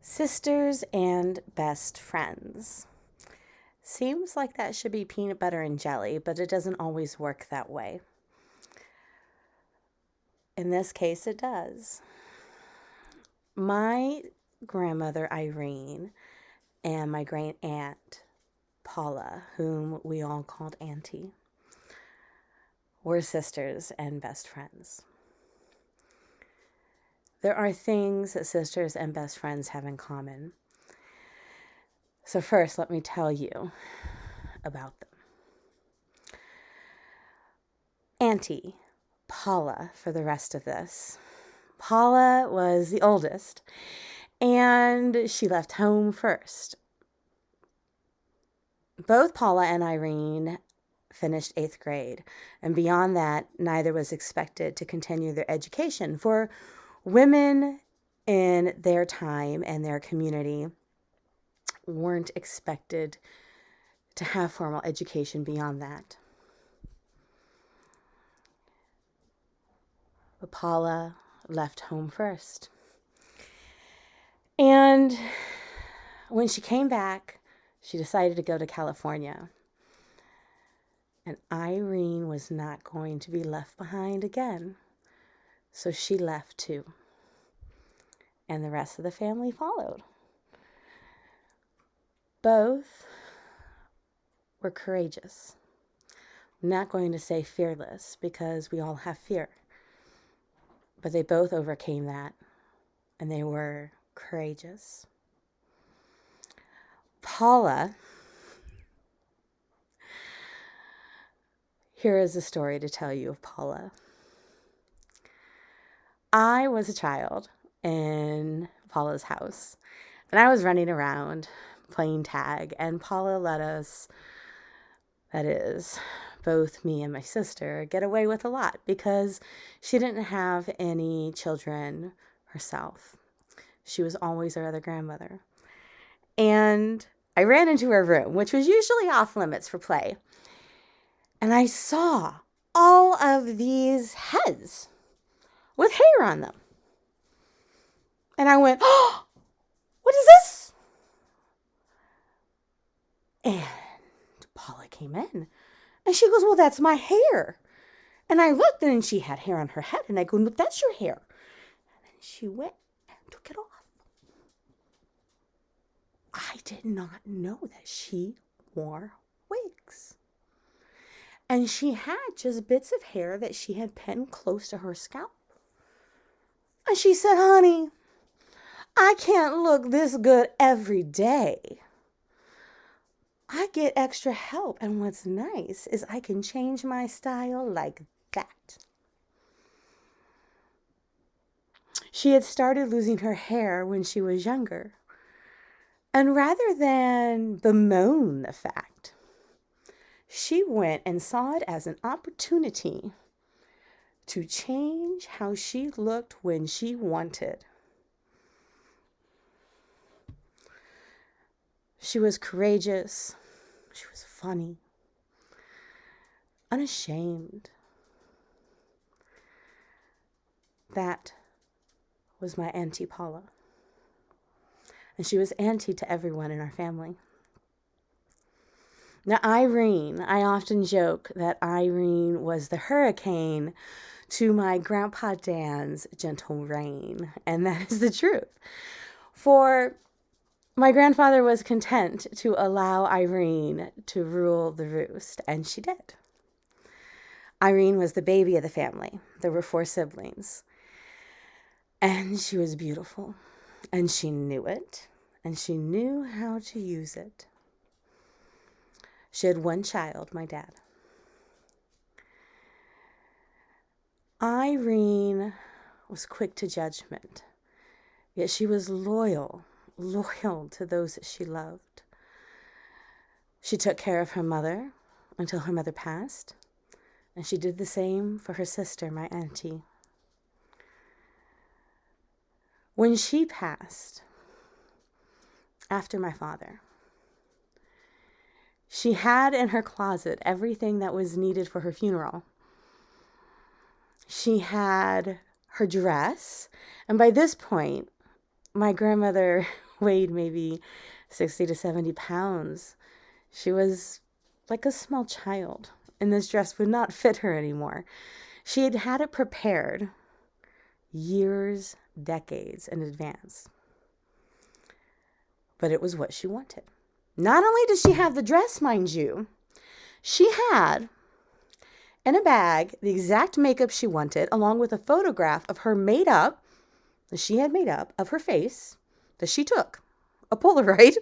Sisters and best friends. Seems like that should be peanut butter and jelly, but it doesn't always work that way. In this case, it does. My grandmother, Irene, and my great aunt, Paula, whom we all called Auntie, were sisters and best friends. There are things that sisters and best friends have in common. So first, let me tell you about them. Auntie Paula, for the rest of this. Paula was the oldest, and she left home first. Both Paula and Irene finished 8th grade, and beyond that, neither was expected to continue their education. For women in their time and their community weren't expected to have formal education beyond that. But Paula left home first. And when she came back, she decided to go to California. And Irene was not going to be left behind again. So she left too. And the rest of the family followed. Both were courageous. I'm not going to say fearless because we all have fear. But they both overcame that, and they were courageous. Paula, here is a story to tell you of Paula. I was a child in Paula's house, and I was running around playing tag, and Paula let us, that is, both me and my sister, get away with a lot because she didn't have any children herself. She was always our other grandmother. And I ran into her room, which was usually off limits for play. And I saw all of these heads with hair on them. And I went, "Oh, what is this?" And Paula came in. And she goes, "Well, that's my hair." And I looked, and she had hair on her head. And I go, "No, that's your hair." And then she went and took it off. I did not know that she wore wigs. And she had just bits of hair that she had pinned close to her scalp. And she said, "Honey, I can't look this good every day. I get extra help, and what's nice is I can change my style like that." She had started losing her hair when she was younger. And rather than bemoan the fact, she went and saw it as an opportunity to change how she looked when she wanted. She was courageous. She was funny, unashamed. That was my Auntie Paula. And she was auntie to everyone in our family. Now, Irene, I often joke that Irene was the hurricane to my Grandpa Dan's gentle rain. And that is the truth. For my grandfather was content to allow Irene to rule the roost, and she did. Irene was the baby of the family. There were 4 siblings. And she was beautiful, and she knew it, and she knew how to use it. She had 1 child, my dad. Irene was quick to judgment, yet she was loyal to those that she loved. She took care of her mother until her mother passed, and she did the same for her sister, my auntie. When she passed, after my father, she had in her closet everything that was needed for her funeral. She had her dress, and by this point, my grandmother weighed maybe 60 to 70 pounds. She was like a small child, and this dress would not fit her anymore. She had had it prepared years, decades in advance. But it was what she wanted. Not only did she have the dress, mind you, she had in a bag the exact makeup she wanted, along with a photograph of her that she had made up of her face that she took, a Polaroid.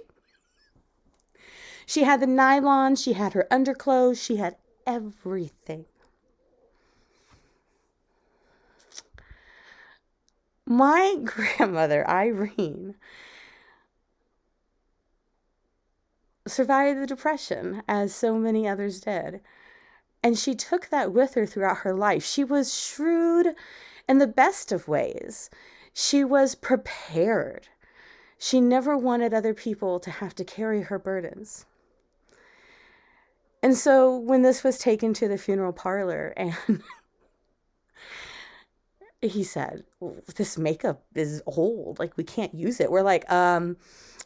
She had the nylon, she had her underclothes, she had everything. My grandmother, Irene, survived the Depression, as so many others did. And she took that with her throughout her life. She was shrewd in the best of ways. She was prepared. She never wanted other people to have to carry her burdens. And so when this was taken to the funeral parlor and he said, this makeup is old, like we can't use it. We're like,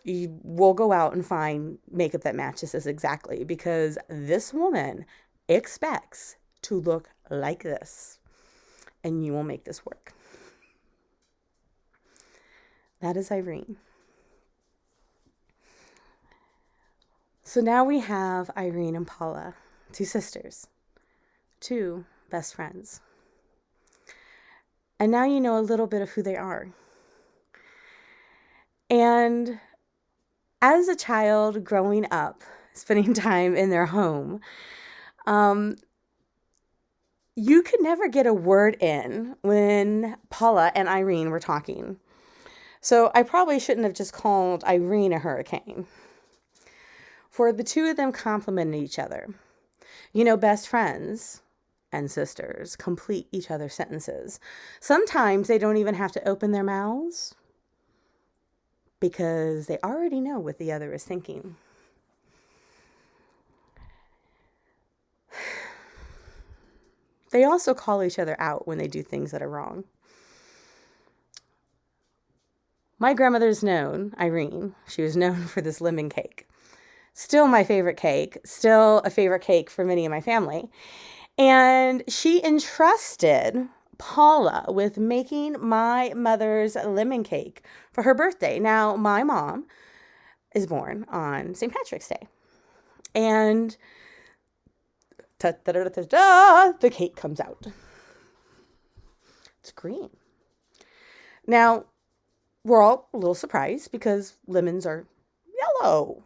we'll go out and find makeup that matches this exactly, because this woman expects to look like this, and you will make this work. That is Irene. So now we have Irene and Paula, two sisters, two best friends. And now you know a little bit of who they are. And as a child growing up, spending time in their home, you could never get a word in when Paula and Irene were talking. So I probably shouldn't have just called Irene a hurricane. For the two of them complimented each other. You know, best friends and sisters complete each other's sentences. Sometimes they don't even have to open their mouths because they already know what the other is thinking. They also call each other out when they do things that are wrong. My grandmother's known, Irene, she was known for this lemon cake. Still my favorite cake, still a favorite cake for many in my family. And she entrusted Paula with making my mother's lemon cake for her birthday. Now, my mom is born on St. Patrick's Day. And the cake comes out. It's green. Now, we're all a little surprised because lemons are yellow.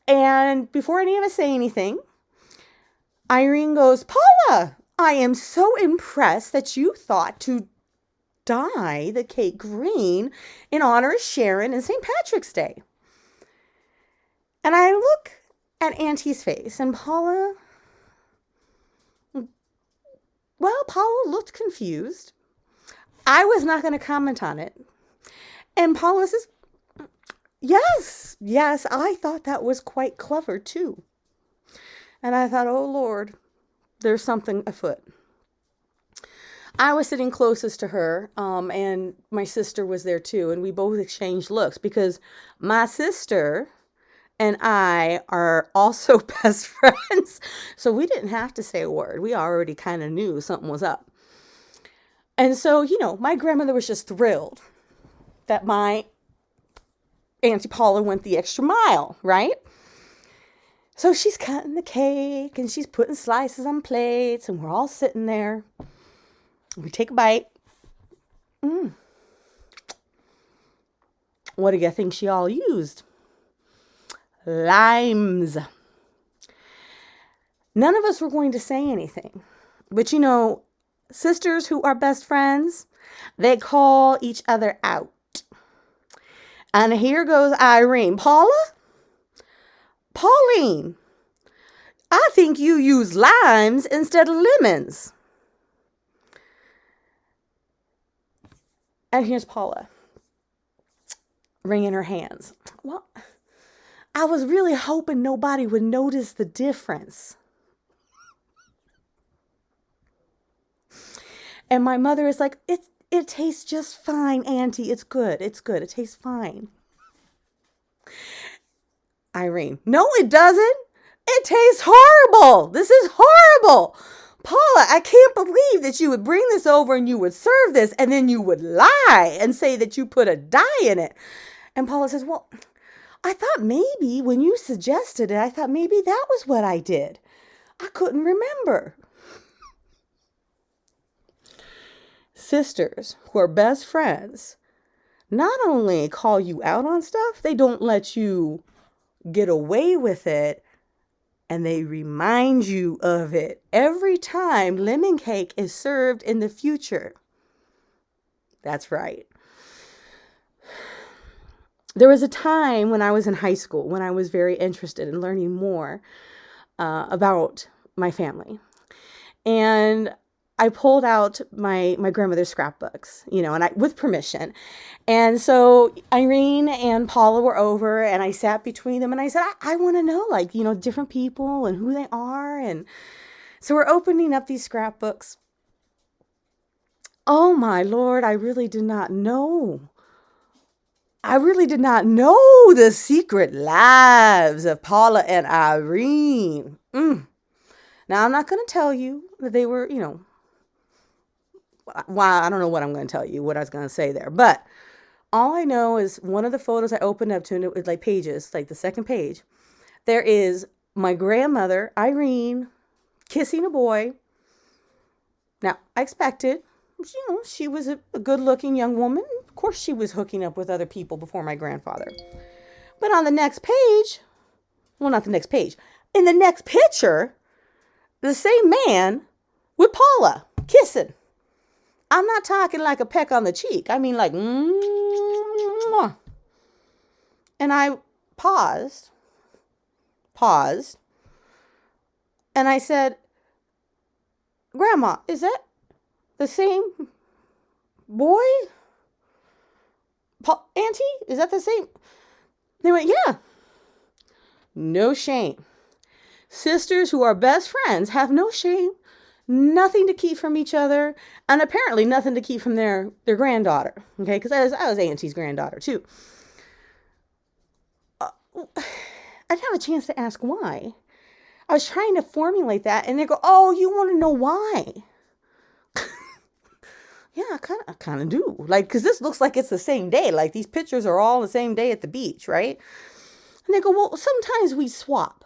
And before any of us say anything, Irene goes, Paula, I am so impressed that you thought to dye the cake green in honor of Sharon and St. Patrick's Day. And I look at Auntie's face, and Paula looked confused. I was not going to comment on it. And Paula says, Yes, I thought that was quite clever too. And I thought, oh Lord, there's something afoot. I was sitting closest to her, and my sister was there too, and we both exchanged looks because my sister and I are also best friends, so we didn't have to say a word. We already kind of knew something was up. And so, you know, my grandmother was just thrilled that my Auntie Paula went the extra mile, right? So she's cutting the cake and she's putting slices on plates, and we're all sitting there. We take a bite. What do you think she all used? Limes. None of us were going to say anything. But you know, sisters who are best friends, they call each other out. And here goes Irene. Pauline, I think you use limes instead of lemons. And here's Paula, wringing her hands. Well, I was really hoping nobody would notice the difference. And my mother is like, It tastes just fine, Auntie. It's good. It tastes fine. Irene, no, it doesn't. It tastes horrible. This is horrible. Paula, I can't believe that you would bring this over and you would serve this and then you would lie and say that you put a dye in it. And Paula says, well, I thought maybe when you suggested it, I thought maybe that was what I did. I couldn't remember. Sisters who are best friends not only call you out on stuff, they don't let you get away with it, and they remind you of it every time lemon cake is served in the future. That's right. There was a time when I was in high school when I was very interested in learning more about my family. And I pulled out my grandmother's scrapbooks, and with permission. And so Irene and Paula were over, and I sat between them, and I said, I want to know, different people and who they are. And so we're opening up these scrapbooks. Oh my Lord, I really did not know. The secret lives of Paula and Irene. Now, I'm not going to tell you that they were, well, I don't know what I'm going to tell you, what I was going to say there. But all I know is one of the photos I opened up to, and it was like pages, like the second page. There is my grandmother, Irene, kissing a boy. Now, I expected, she was a good-looking young woman. Of course, she was hooking up with other people before my grandfather. But on the next page, well, not the next page, in the next picture, the same man with Paula kissing. I'm not talking like a peck on the cheek. I mean like, mwah. And I paused, and I said, Grandma, is that the same boy? Auntie, is that the same? They went, yeah. No shame. Sisters who are best friends have no shame. Nothing to keep from each other, and apparently nothing to keep from their granddaughter. Okay, because I was Auntie's granddaughter too. I didn't have a chance to ask why. I was trying to formulate that, and they go, "Oh, you want to know why?" Yeah, I kind of do. Because this looks like it's the same day. Like these pictures are all the same day at the beach, right? And they go, "Well, sometimes we swap."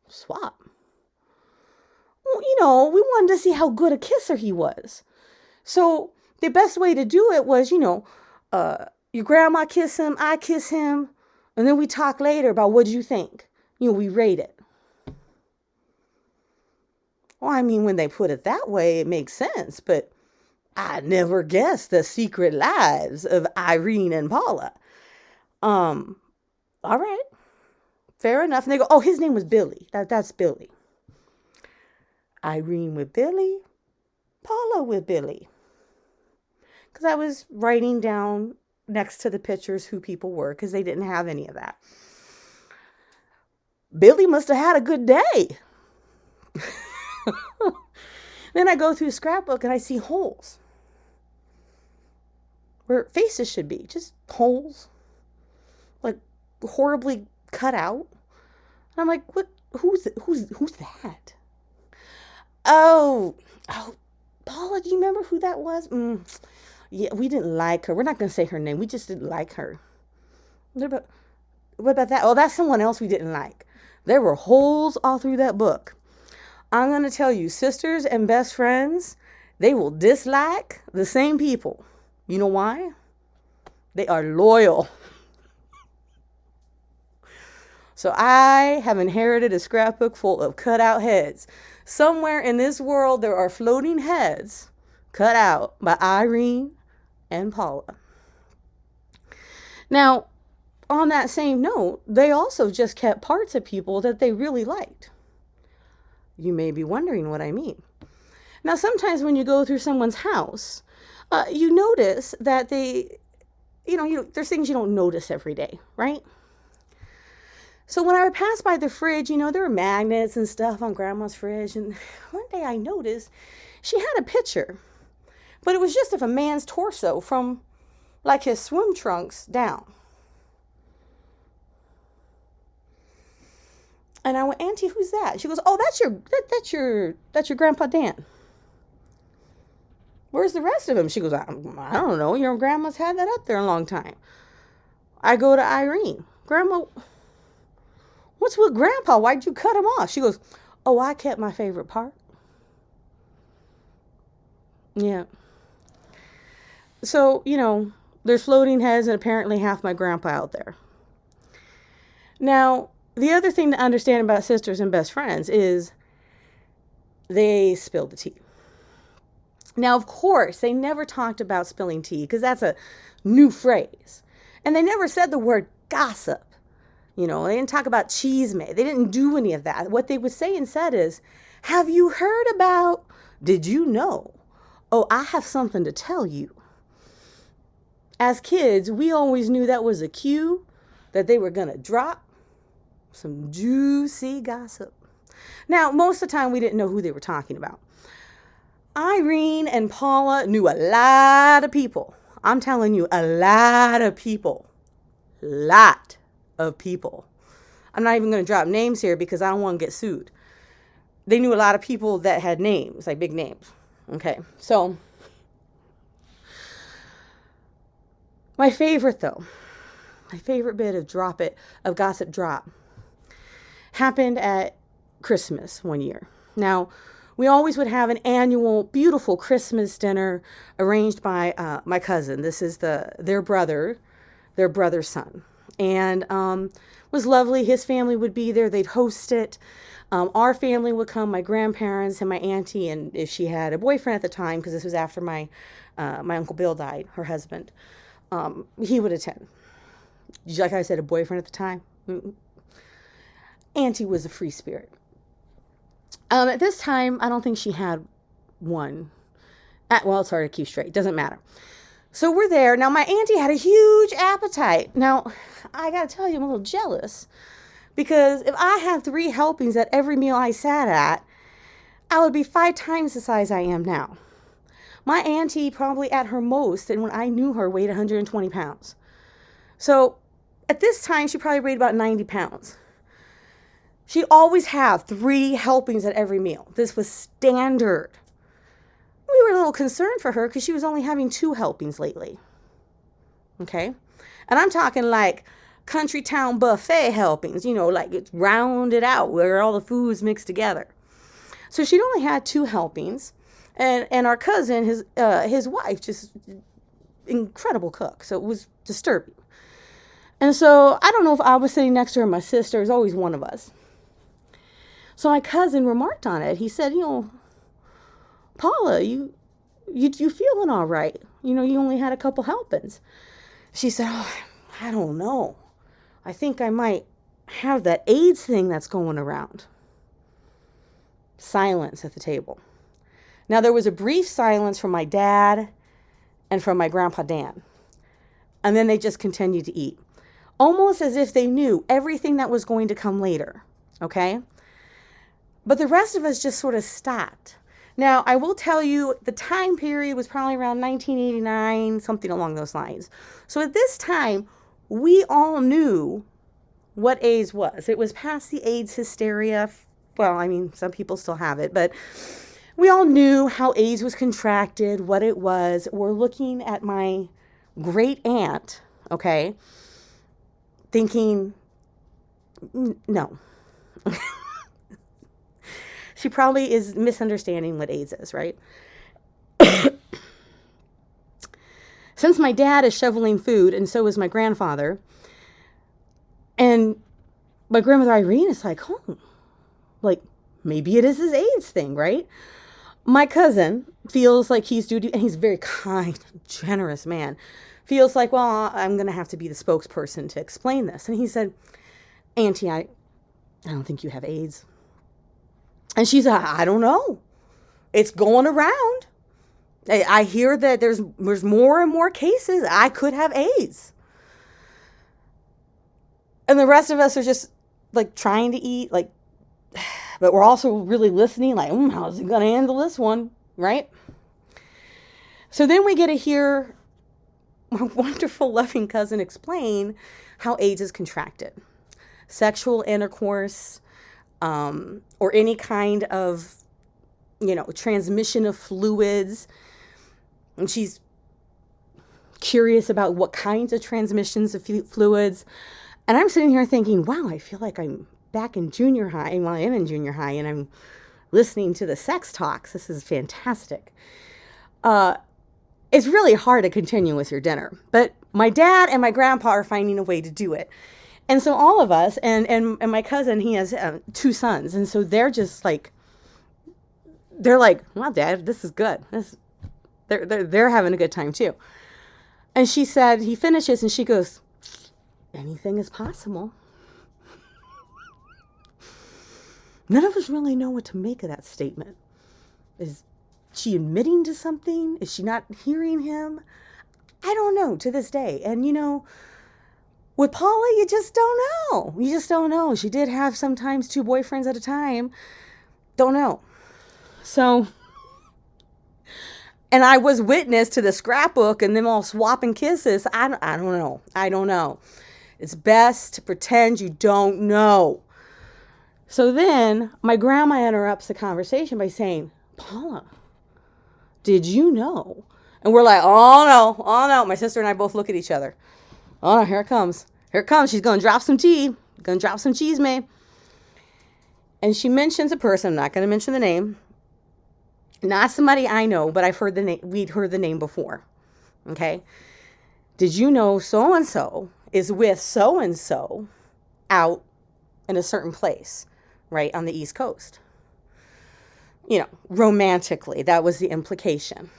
Swap. Well, we wanted to see how good a kisser he was. So the best way to do it was, your grandma kiss him, I kiss him, and then we talk later about what you think. We rate it. Well, I mean, when they put it that way, it makes sense, but I never guessed the secret lives of Irene and Paula. All right. Fair enough. And they go, oh, his name was Billy. That's Billy. Irene with Billy, Paula with Billy. Because I was writing down next to the pictures who people were, because they didn't have any of that. Billy must have had a good day. Then I go through the scrapbook and I see holes where faces should be, just holes, like horribly cut out. And I'm like, what? Who's that? Oh, Paula, do you remember who that was? Yeah, we didn't like her. We're not going to say her name. We just didn't like her. What about that? Oh, that's someone else we didn't like. There were holes all through that book. I'm going to tell you, sisters and best friends, they will dislike the same people. You know why? They are loyal. So I have inherited a scrapbook full of cutout heads. Somewhere in this world, there are floating heads cut out by Irene and Paula. Now, on that same note, they also just kept parts of people that they really liked. You may be wondering what I mean. Now, sometimes when you go through someone's house, you notice that there's things you don't notice every day, right? So when I would pass by the fridge, there were magnets and stuff on Grandma's fridge. And one day I noticed she had a picture But it was just of a man's torso from like his swim trunks down. And I went, Auntie, who's that? She goes, oh, that's your Grandpa Dan. Where's the rest of him? She goes, I don't know. Your grandma's had that up there a long time. I go to Irene. Grandma, what's with Grandpa? Why'd you cut him off? She goes, oh, I kept my favorite part. Yeah. So, there's floating heads and apparently half my grandpa out there. Now, the other thing to understand about sisters and best friends is they spill the tea. Now, of course, they never talked about spilling tea because that's a new phrase. And they never said the word gossip. They didn't talk about chisme. They didn't do any of that. What they would say instead is, have you heard about, did you know? Oh, I have something to tell you. As kids, we always knew that was a cue that they were going to drop some juicy gossip. Now, most of the time, we didn't know who they were talking about. Irene and Paula knew a lot of people. I'm telling you, a lot of people. Lot of people. I'm not even going to drop names here because I don't want to get sued. They knew a lot of people that had names, like big names. Okay, so my favorite bit of gossip drop happened at Christmas one year. Now, we always would have an annual beautiful Christmas dinner arranged by my cousin. This is their brother's son. And was lovely. His family would be there. They'd host it. Our family would come, my grandparents and my auntie, and if she had a boyfriend at the time, because this was after my Uncle Bill died, her husband, he would attend. Like I said, a boyfriend at the time. Auntie was a free spirit. At this time, I don't think she had one. Well, it's hard to keep straight. Doesn't matter. So we're there. Now, my auntie had a huge appetite. Now, I got to tell you, I'm a little jealous. Because if I had 3 helpings at every meal I sat at, I would be 5 times the size I am now. My auntie probably at her most, and when I knew her, weighed 120 pounds. So at this time, she probably weighed about 90 pounds. She'd always have 3 helpings at every meal. This was standard. We were a little concerned for her because she was only having 2 helpings lately. Okay? And I'm talking like country town buffet helpings, like it's rounded out where all the food's mixed together. So she'd only had 2 helpings. And our cousin, his wife, just incredible cook. So it was disturbing. And so I don't know if I was sitting next to her or my sister. It was always one of us. So my cousin remarked on it. He said, Paula, you feeling all right? You only had a couple helpings. She said, oh, I don't know. I think I might have that AIDS thing that's going around. Silence at the table. Now, there was a brief silence from my dad and from my Grandpa Dan. And then they just continued to eat. Almost as if they knew everything that was going to come later. Okay? But the rest of us just sort of stopped. Now, I will tell you, the time period was probably around 1989, something along those lines. So at this time, we all knew what AIDS was. It was past the AIDS hysteria. Well, I mean, some people still have it, but we all knew how AIDS was contracted, what it was. We're looking at my great aunt, okay, thinking, no. She probably is misunderstanding what AIDS is, right? Since my dad is shoveling food, and so is my grandfather, and my grandmother Irene is like, oh, like maybe it is his AIDS thing, right? My cousin feels like he's due to, and he's a very kind, generous man, feels like, well, I'm going to have to be the spokesperson to explain this. And he said, Auntie, I don't think you have AIDS. And she said, I don't know. It's going around. I hear that there's more and more cases. I could have AIDS. And the rest of us are just like trying to eat, like, but we're also really listening, like, how's he going to handle this one, right? So then we get to hear my wonderful, loving cousin explain how AIDS is contracted. Sexual intercourse, or any kind of, transmission of fluids. And she's curious about what kinds of transmissions of fluids. And I'm sitting here thinking, wow, I feel like I'm back in junior high. Well, I am in junior high, and I'm listening to the sex talks. This is fantastic. It's really hard to continue with your dinner. But my dad and my grandpa are finding a way to do it. And so all of us, and my cousin, he has 2 sons. And so they're just like, well, Dad, this is good. They're having a good time too. And she said, he finishes and she goes, anything is possible. None of us really know what to make of that statement. Is she admitting to something? Is she not hearing him? I don't know to this day. And with Paula, you just don't know. You just don't know. She did have sometimes 2 boyfriends at a time. Don't know. So, and I was witness to the scrapbook and them all swapping kisses. I don't know. It's best to pretend you don't know. So then my grandma interrupts the conversation by saying, Paula, did you know? And we're like, oh no. My sister and I both look at each other. Oh no, here it comes. She's going to drop some tea. Going to drop some cheese, man. And she mentions a person. I'm not going to mention the name. Not somebody I know, but I've heard the name. We'd heard the name before. Okay. Did you know so-and-so is with so-and-so out in a certain place, right, on the East Coast? Romantically. That was the implication.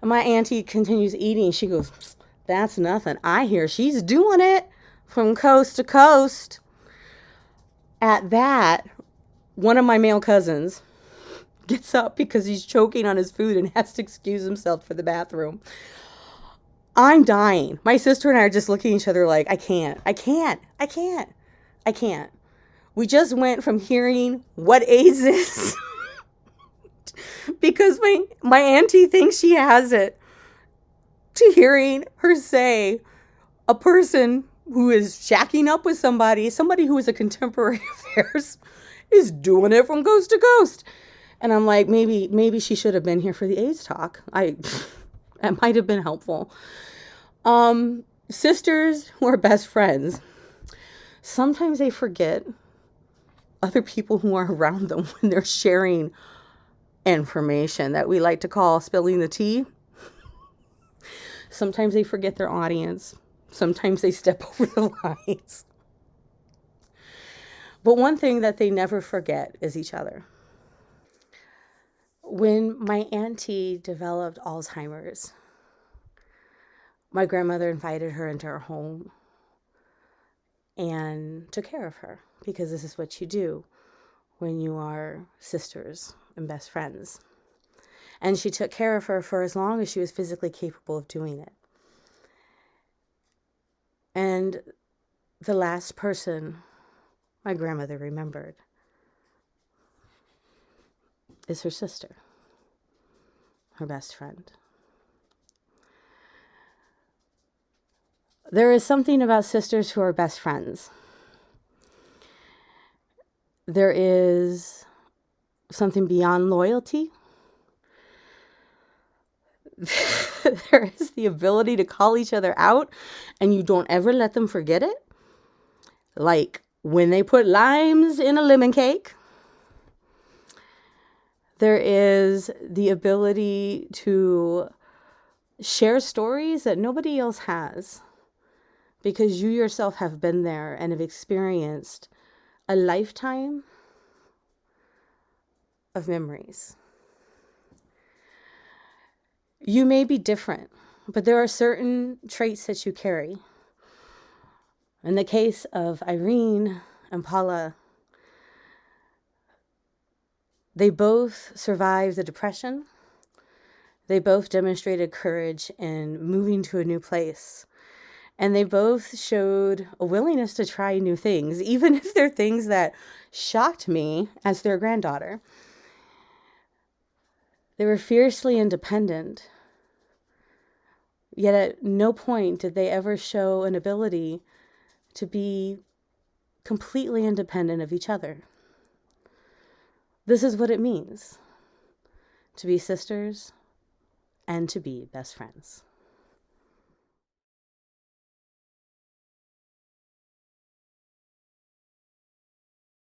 And my auntie continues eating. She goes, that's nothing. I hear she's doing it from coast to coast. At that, one of my male cousins gets up because he's choking on his food and has to excuse himself for the bathroom. I'm dying. My sister and I are just looking at each other like, I can't. We just went from hearing what AIDS is because my auntie thinks she has it, to hearing her say a person who is shacking up with somebody who is a contemporary of theirs, is doing it from coast to coast. And I'm like, maybe she should have been here for the AIDS talk. That might have been helpful. Sisters who are best friends, sometimes they forget other people who are around them when they're sharing information that we like to call spilling the tea. Sometimes they forget their audience. Sometimes they step over the lines. But one thing that they never forget is each other. When my auntie developed Alzheimer's, my grandmother invited her into her home and took care of her, because this is what you do when you are sisters and best friends. And she took care of her for as long as she was physically capable of doing it. And the last person my grandmother remembered is her sister, her best friend. There is something about sisters who are best friends. There is something beyond loyalty. There is the ability to call each other out and you don't ever let them forget it. Like when they put limes in a lemon cake. There is the ability to share stories that nobody else has, because you yourself have been there and have experienced a lifetime of memories. You may be different, but there are certain traits that you carry. In the case of Irene and Paula, they both survived the depression. They both demonstrated courage in moving to a new place. And they both showed a willingness to try new things, even if they're things that shocked me as their granddaughter. They were fiercely independent, Yet at no point did they ever show an ability to be completely independent of each other. This is what it means to be sisters and to be best friends.